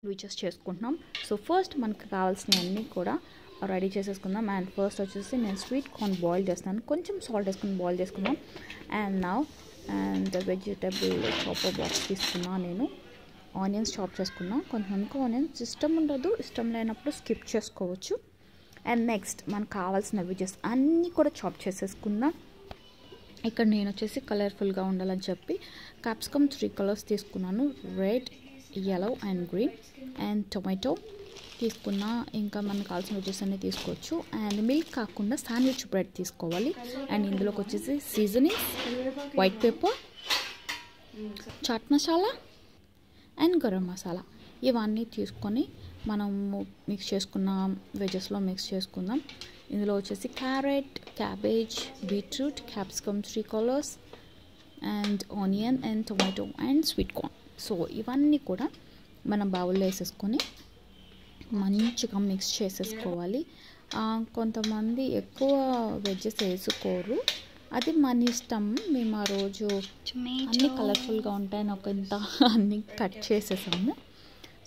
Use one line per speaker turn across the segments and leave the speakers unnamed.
Sandwiches చేసుకుంటున్నాం. So first మనకు కావాల్సినవన్నీ కూడా రెడీ చేసేసుకుందాం. అండ్ ఫస్ట్ వచ్చేసి నేను స్వీట్ కార్న్ బాయిల్ చేస్తాను, కొంచెం సాల్ట్ వేసుకుని బాయిల్ చేసుకుందాం. And now and vegetable chopper box తీసుకున్నా, నేను ఆనియన్స్ చాప్ చేసుకున్నా. కొంతమందికి ఆనియన్స్ ఇష్టం ఉండదు, ఇష్టం లేనప్పుడు స్కిప్ చేసుకోవచ్చు. అండ్ నెక్స్ట్ మనకు కావాల్సిన వెజెస్ అన్నీ కూడా చాప్ చేసేసుకుందాం. ఇక్కడ నేను వచ్చేసి కలర్ఫుల్గా ఉండాలని చెప్పి క్యాప్సికమ్ 3 కలర్స్ తీసుకున్నాను, red, yellow and green. And tomato తీసుకున్నా. ఇంకా మనకు కావాల్సిన వెజెస్ అన్నీ తీసుకోవచ్చు. అండ్ మిల్క్ కాకుండా శాండ్విచ్ బ్రెడ్ తీసుకోవాలి. అండ్ ఇందులోకి వచ్చేసి seasonings, white pepper, chaat masala and garam masala ఇవన్నీ తీసుకొని మనము మిక్స్ చేసుకున్న వెజెస్లో మిక్స్ చేసుకుందాం. ఇందులో వచ్చేసి carrot, cabbage, beetroot, capsicum 3 colours and onion and tomato and sweet corn. So ఇవన్నీ కూడా మనం బౌల్లో వేసేసుకొని మంచిగా మిక్స్ చేసేసుకోవాలి. కొంతమంది ఎక్కువ వెజెస్ వేసుకోరు, అది మన ఇష్టం. మేము ఆ రోజు అన్నీ కలర్ఫుల్గా ఉంటాయని ఒక ఇంత అన్నీ కట్ చేసేసాము.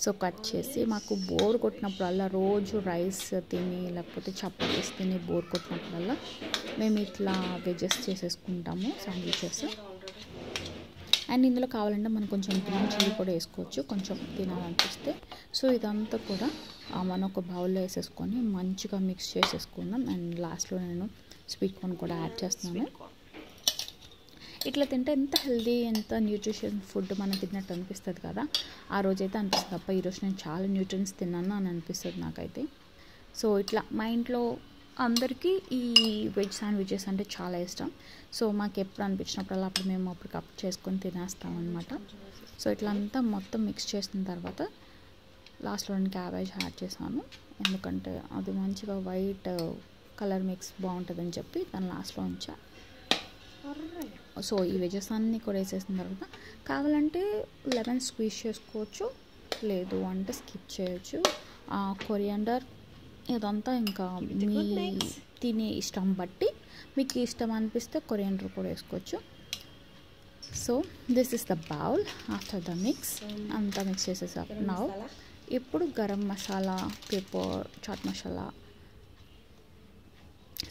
సో కట్ చేసి మాకు బోర్ కొట్టినప్పుడల్లా, రోజు రైస్ తిని లేకపోతే చపాతీస్ తిని బోర్ కొట్టినప్పుడల్లా మేము ఇట్లా వెజెస్ చేసేసుకుంటాము శాండ్విచెస్. అండ్ ఇందులో కావాలంటే మనం కొంచెం గ్రీన్ చిల్లీ కూడా వేసుకోవచ్చు, కొంచెం తినాలనిపిస్తే. సో ఇదంతా కూడా మనం ఒక బౌల్లో వేసేసుకొని మంచిగా మిక్స్ చేసేసుకుందాం. అండ్ లాస్ట్లో నేను స్వీట్ కార్న్ కూడా యాడ్ చేస్తున్నాను. ఇట్లా తింటే ఎంత హెల్దీ, ఎంత న్యూట్రిషన్ ఫుడ్ మనం తిన్నట్టు అనిపిస్తుంది కదా. ఆ రోజైతే అనిపిస్తుంది తప్ప ఈరోజు నేను చాలా న్యూట్రియన్స్ తిన్నాను అని అనిపిస్తుంది నాకైతే. సో ఇట్లా మా ఇంట్లో అందరికీ ఈ వెజ్ శాండ్విచెస్ అంటే చాలా ఇష్టం. సో మాకు ఎప్పుడు అనిపించినప్పుడల్లా అప్పుడు మేము అప్పటికప్పుడు చేసుకొని తినేస్తాం అనమాట. సో ఇట్లా అంతా మొత్తం మిక్స్ చేసిన తర్వాత లాస్ట్లో నేను క్యాబేజ్ యాడ్ చేశాను, ఎందుకంటే అది మంచిగా వైట్ కలర్ మిక్స్ బాగుంటుందని చెప్పి దాని లాస్ట్లో ఉంచా. సో ఈ వెజెస్ అన్నీ కూడా వేసేసిన తర్వాత కావాలంటే లెమన్ స్క్వీజ్ చేసుకోవచ్చు, లేదు అంటే స్కిప్ చేయొచ్చు. కొరియాండర్ ఇదంతా ఇంకా మీ తినే ఇష్టం బట్టి, మీకు ఇష్టం అనిపిస్తే కొరియాండర్ కూడా వేసుకోవచ్చు. So this is the bowl after the mix. అంతా మిక్స్ చేసేసా. నౌ ఇప్పుడు గరం మసాలా, పెప్పర్, చాట్ మసాలా,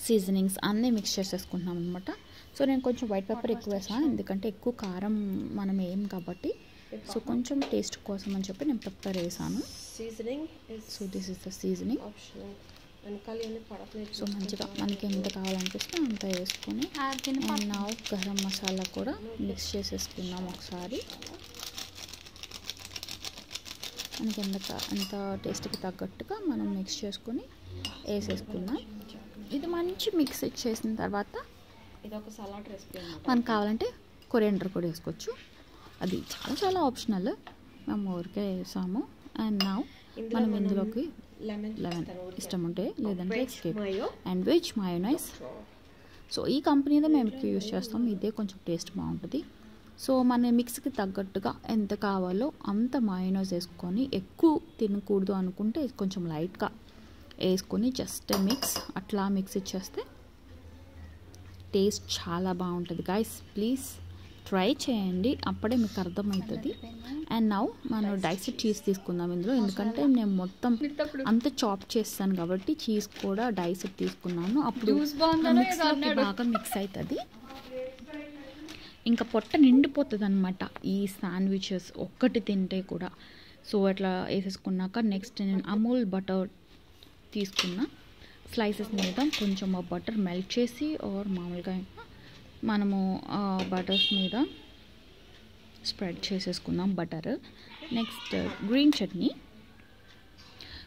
సీజనింగ్స్ అన్నీ మిక్స్ చేసేసుకుంటున్నాం అనమాట. సో నేను కొంచెం వైట్ పెప్పర్ ఎక్కువ వేసాను, ఎందుకంటే ఎక్కువ కారం మనం వేయం కాబట్టి. సో కొంచెం టేస్ట్ కోసం అని చెప్పి నేను పెప్పర్ వేసాను. So this is the seasoning. So మంచిగా మనకి ఎంత కావాలనిపిస్తే అంత వేసుకొని నా గరం మసాలా కూడా మిక్స్ చేసేసుకుందాం ఒకసారి. మనకి ఎంత టేస్ట్కి తగ్గట్టుగా మనం మిక్స్ చేసుకొని వేసేసుకుందాం. ఇది మంచి మిక్స్ చేసిన తర్వాత
ఇది ఒక సలాడ్ రెసిపీ అన్నమాట.
మనకు కావాలంటే కొరియాండర్ కూడా వేసుకోవచ్చు, అది చాలా చాలా ఆప్షనల్. మేము ఊరికే వేసాము. అండ్ నౌ మనం ఇందులోకి లెమన్ ఇష్టం ఉంటే, లేదంటే skip. And veg mayonnaise. So ఈ కంపెనీదే మేము ఎక్కువ యూజ్ చేస్తాం, ఇదే కొంచెం టేస్ట్ బాగుంటుంది. సో మన మిక్స్కి తగ్గట్టుగా ఎంత కావాలో అంత మయోనైస్ వేసుకొని, ఎక్కువ తినకూడదు అనుకుంటే కొంచెం లైట్గా వేసుకొని జస్ట్ మిక్స్ అట్లా మిక్స్ ఇచ్చేస్తే టేస్ట్ చాలా బాగుంటుంది. గైస్ ప్లీజ్ ట్రై చేయండి, అప్పుడే మీకు అర్థమవుతుంది. అండ్ నౌ మనం డైస్డ్ చీజ్ తీసుకుందాం ఇందులో, ఎందుకంటే నేను మొత్తం అంతా చాప్ చేస్తాను కాబట్టి చీజ్ కూడా డైస్డ్ తీసుకున్నాను. అప్పుడు బాగా మిక్స్ అవుతుంది, ఇంకా పొట్ట నిండిపోతుంది అనమాట ఈ శాండ్విచెస్ ఒక్కటి తింటే కూడా. సో అట్లా వేసేసుకున్నాక నెక్స్ట్ నేను అమూల్ బటర్ తీసుకున్నా. స్లైసెస్ మీద కొంచెం ఆ బటర్ మెల్ట్ చేసి ఆర్ మామూలుగా మనము బటర్స్ మీద స్ప్రెడ్ చేసేసుకుందాం butter. Next green chutney.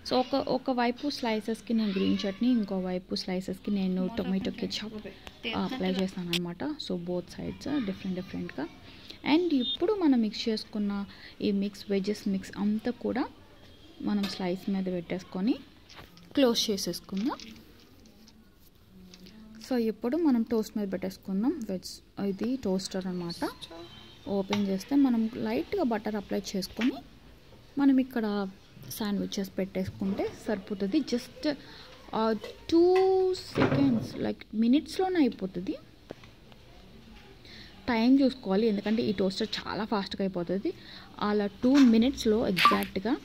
So ఒకవైపు స్లైసెస్కి నేను గ్రీన్ చట్నీ, ఇంకోవైపు స్లైసెస్కి నేను టొమాటో కెచప్ అప్లై చేస్తాను అనమాట. సో బోత్ సైడ్స్ డిఫరెంట్గా. అండ్ ఇప్పుడు మనం మిక్స్ చేసుకున్న ఈ వెజెస్ మిక్స్ అంతా కూడా మనం స్లైస్ మీద పెట్టేసుకొని క్లోజ్ చేసేసుకుందాం. సో ఇప్పుడు మనం టోస్ట్ మీద పెట్టేసుకుందాం. ఇది టోస్టర్ అనమాట. ఓపెన్ చేస్తే మనం లైట్గా బటర్ అప్లై చేసుకొని మనం ఇక్కడ శాండ్విచెస్ పెట్టేసుకుంటే సరిపోతుంది. జస్ట్ 2 సెకండ్స్ లైక్ మినిట్స్లోనే అయిపోతుంది. టైం చూసుకోవాలి, ఎందుకంటే ఈ టోస్టర్ చాలా ఫాస్ట్గా అయిపోతుంది. అలా 2 మినిట్స్లో ఎగ్జాక్ట్గా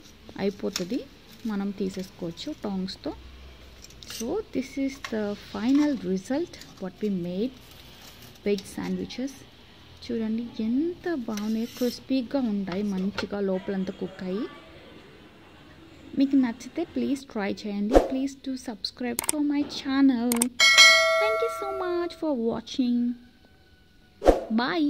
అయిపోతుంది, మనం తీసేసుకోవచ్చు టాంగ్స్తో. So this is the final result what we made veg sandwiches. చూడండి ఎంత బాగున్నాయి, క్రిస్పీగా ఉంటాయి, మంచిగా లోపలంతా కుక్ అయ్యి. మీకు నచ్చితే ప్లీజ్ ట్రై చేయండి. Please to subscribe for my channel. Thank you so much for watching. Bye.